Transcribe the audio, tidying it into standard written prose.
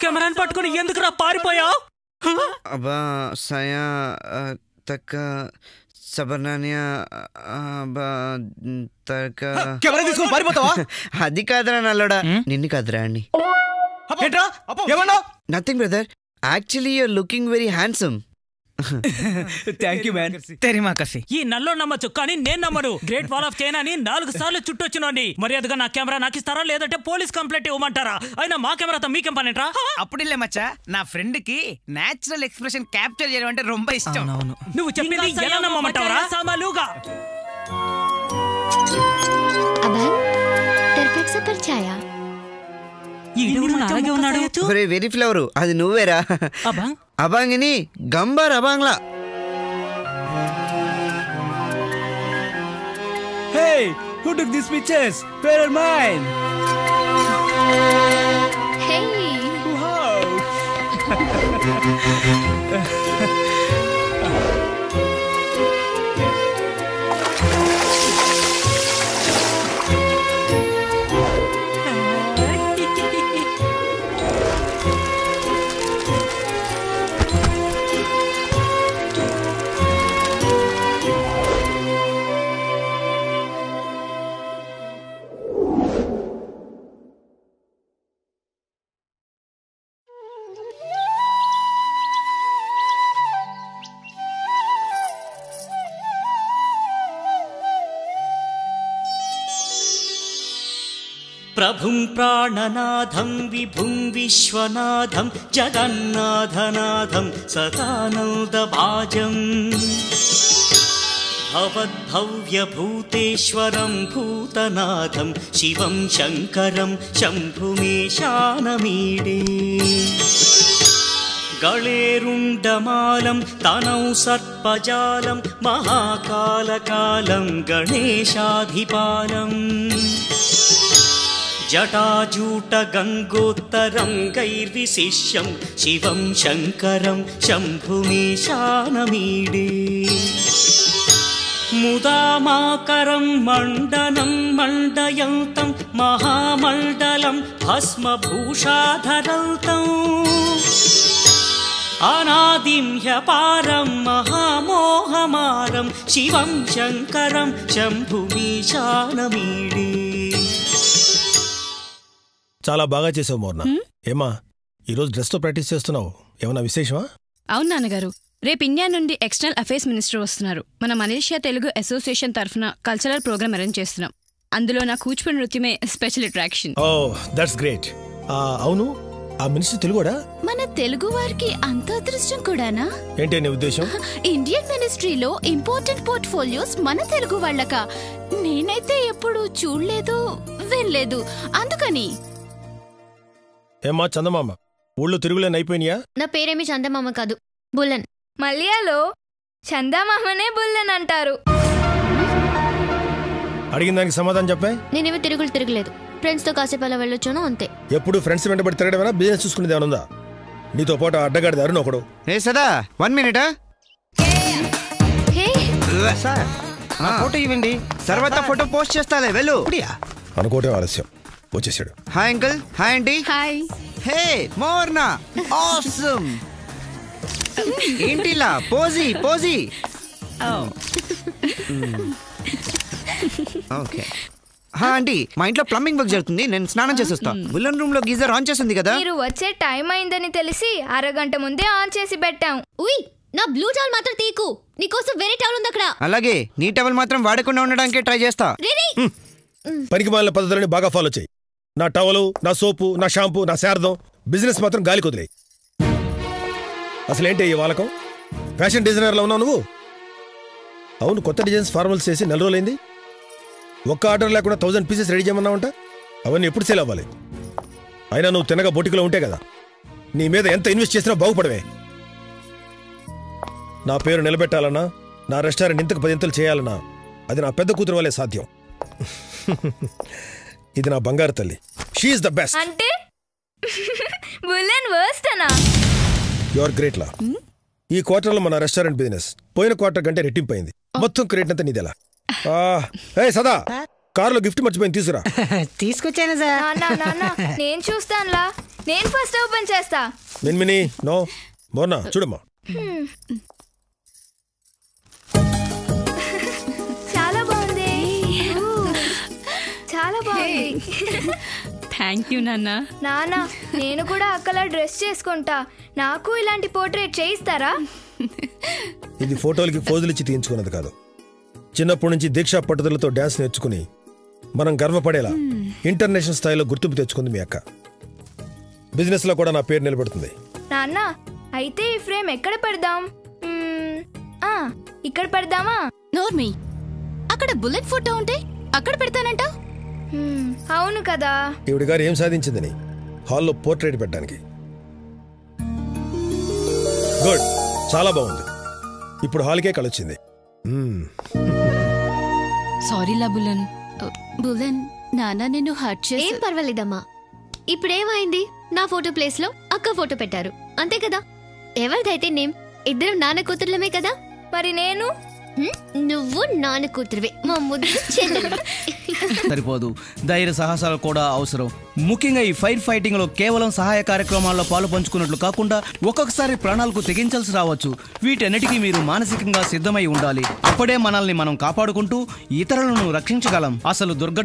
కెమెరాని పట్టుకుని ఎందుకురా పారిపోయావు? అబ్బా సయా తక్క సబర్నానియా కెమెరా తీసుకొని పారిపోతావా? అది కాదురా నల్లోడా, నిన్ను కాదురా అండి. Nothing brother, actually you're looking very handsome. Thank you man. తెరిమా కసి ఈ నల్లో నమ్మచ్చు, కానీ నేను నమ్మను. గ్రేట్ వాల్ ఆఫ్ చైనా అని 4 సార్లు చుట్టొచ్చినోండి. మర్యాదగా నా కెమెరా నాకు ఇస్తారా, లేదంటే పోలీస్ కంప్లైంట్ ఇవ్వమంటారా? అయినా మా కెమెరాతో మీకేం పనేట్రా? అప్పుడిల్లే మచ్చా, నా ఫ్రెండ్ కి నేచురల్ ఎక్స్ప్రెషన్ క్యాప్చర్ చేయడం అంటే ரொம்ப ఇష్టం. నువ్వు చెప్పింది ఎలా నమ్మమంటావరా? సామాలుగా వెరీ ఫ్లవరు, అది నువ్వేరా? అబాంగిని గంబార్ అబాంగ్లా. Hey, who took these pictures? Where are mine? Hey. Wow. ప్రభుం ప్రాణనాథం విభుం Viswanatham జగన్నాథనాథం సదానందభాజం భవద్భవ్యభూతేశ్వరం భూతనాథం శివం శంకరం శంభుమేశానమీడే గళేరుండమాలం తనౌ సర్పజాలం మహాకాలకాలం గణేశాధిపాలం జటాజూట గంగోత్తరం గైర్విశిష్యం శివం శంకరం శంభుమేశానమీడే ముదామాకరం మండనం మండయంతం మహామండలం భస్మభూషాధరంతం అనాదిం హ్యపారం మహామోహమారం శివం శంకరం శంభుమీశానమీడే. చాలా బాగా చేసావు మోర్నా. ఏమా ఈరోజు డ్రెస్ తో ప్రాక్టీస్ చేస్తున్నావు, ఏమన్నా విశేషమా? అవును నాన్నగారు, రేపు ఇండియా నుండి ఎక్స్టర్నల్ అఫైర్స్ మినిస్టర్ వస్తున్నారు. మన మలేషియా తెలుగు అసోసియేషన్ తరఫున కల్చరల్ ప్రోగ్రామ్ అరేంజ్ చేస్తున్నాం. అందులో నా కూచిపూడి నృత్యమే special attraction. Oh that's great. అవును, ఆ మినిస్టర్ తెలుగుడా? మన తెలుగు వారికి అంత అదృష్టం కూడానా? ఏంటి నీ ఉద్దేశం? ఇండియన్ మినిస్ట్రీలో ఇంపార్టెంట్ పోర్ట్ఫోలియోస్ మన తెలుగు వాళ్ళక నేనైతే ఎప్పుడు చూడలేదు వినలేదు, అందుకని. ఏమ్మా చందమామ, ఊళ్ళో తిరుగులేని అయిపోయినాయా? నా పేరేమి చందమామ కాదు, బుల్లన్. మలయాలో చందమామనే బుల్లన్ అంటారు. అడిగిన దానికి సమాధానం చెప్పే. నేనేమి తిరగలేదు, ఫ్రెండ్స్ తో కాసేపు అలా వెళ్ళొచ్చాను అంతే. ఎప్పుడు ఫ్రెండ్స్ వెంటబడి తిరగడమేనా, బిజినెస్ చూసుకునేది ఏమైనా ఉందా? నీతో పాటు అడ్డగాడిది అరుణ్ ఒకడు. ఏ సదా 1 minute. సార్ ఫోటో ఇవ్వండి, తర్వాత ఫోటో పోస్ట్ చేస్తాలే, వెళ్ళు. అనుకోవటం ఆలస్యం, వచ్చేసాడు. Hi uncle. Hi aunty. Hi. Hey మోర్నా, ఆసమ్. ఏంటిలా పోజీ పోజీ. ఓకే. ఆంటీ, మా ఇంట్లో ప్లంబింగ్ వర్క్ జరుగుతుంది, నేను స్నానం చేసి వస్తా. బుల్లన్ రూమ్ లో గీజర్ ఆన్ చేస్తుంది కదా. మీరు వచ్చే టైం అయిందని తెలిసి అరగంట ముందే ఆన్ చేసి పెట్టాం. ఉయ్, నా బ్లూ టవల్ మాత్రం తీకు, నీకోసం వేరే టవల్ ఉంది అక్కడ. అలాగే, నీ టవల్ మాత్రం వాడకుండా ఉండడానికి ట్రై చేస్తా. పనికి మాలిన పద్ధతులని బాగా ఫాలో చేయి. నా టవలు, నా సోపు, నా షాంపూ, నా శారదం, బిజినెస్ మాత్రం గాలి కుదిలే. అసలేంటి ఈ వాలకం? ఫ్యాషన్ డిజైనర్లో ఉన్నావు నువ్వు? అవును, కొత్త డిజైన్స్ ఫార్మల్స్ చేసి 4 రోజులైంది. ఒక్క ఆర్డర్ లేకుండా 1000 పీసెస్ రెడీ చేయమన్నావంట. అవన్నీ ఎప్పుడు సేల్ అవ్వాలి? అయినా నువ్వు తినగా బొటికలో ఉంటే కదా. నీ మీద ఎంత ఇన్వెస్ట్ చేసినా బాగుపడవే. నా పేరు నిలబెట్టాలన్నా, నా రెస్టారెంట్ ఇంతకు 10 ఇంతలు చేయాలన్నా, అది నా పెద్ద కూతురు వల్లే సాధ్యం. ఇది నా బంగారు తల్లి. She is the best. అంటే బుల్లన్ వర్స్టనా? యు ఆర్ గ్రేట్ లా. ఈ క్వార్టర్లో మన రెస్టారెంట్ బిజినెస్ పోయిన క్వార్టర్ కంటే రెట్టింపైంది. మొత్తం క్రెడిట్ అంతా నీదెలా. సదా కారులో గిఫ్ట్ మర్చిపోయింది, తీసుకురా. తీసుకొచ్చాను సార్. నేను చూస్తానులా. నేను ఫస్ట్ ఓపెన్ చేస్తా. మిన్మిని నో మోర్నా చూడమ్మా. చాలా బాగుంది. చాలా బాగుంది. థ్యాంక్ యూ నాన్న. నాన్న నేను కూడా అక్కలా డ్రెస్ చేసుకుంటా. నాకు ఇలాంటి పోర్ట్రేట్ చేయిస్తారా? ఇది ఫోటోలకి పోజులు ఇచ్చి తీయించుకున్నది కాదు. చిన్నప్పటి నుంచి దీక్షా పట్టుదలతో డాన్స్ నేర్చుకుని మనం గర్వపడేలా ఇంటర్నేషనల్ స్థాయిలో గుర్తింపు తెచ్చుకుంది మీ అక్క. బిజినెస్ లో కూడా నా పేరు నిలబడుతుంది. నాన్న అయితే ఈ ఫ్రేమ్ ఎక్కడ పెడదాం? ఇక్కడ పెడదామా? నోర్మి, అక్కడ బుల్లెట్ ఫోటో ఉంటే అక్కడ పెడతానంట. అవును కదా. ఈవిడ గారు ఏం సాధించిందని హాల్లో పోర్ట్రేట్ పెట్టడానికి. గుడ్, చాలా బాగుంది. ఇప్పుడు హాల్కే కలొచ్చింది. సారీలా బుల్లన్. బుల్లెన్, నాన్న నిన్ను హర్ట్ చేసి. ఏం పర్వాలేదమ్మా. ఇప్పుడేమైంది? నా ఫోటో ప్లేస్ లో అక్క ఫోటో పెట్టారు, అంతే కదా. ఎవరిదైతే నేమ్, ఇద్దరం నాన్న కూతుర్లమే కదా. మరి నేను? నువ్వు నాన్న కూతురువే, మా ముద్దు చెల్లెలు. సరిపోదు, ధైర్య సాహసాలు కూడా అవసరం. ముఖ్యంగా ఈ ఫైర్ ఫైటింగ్ లో కేవలం సహాయ కార్యక్రమాల్లో పాలు పంచుకున్నట్లు కాకుండా ఒక్కొక్కసారి ప్రాణాలకు తెగించాల్సి రావచ్చు. వీటన్నిటికీ మీరు మానసికంగా సిద్ధమై ఉండాలి. అప్పుడే మనల్ని మనం కాపాడుకుంటూ ఇతరులను రక్షించగలం. అసలు దుర్ఘటన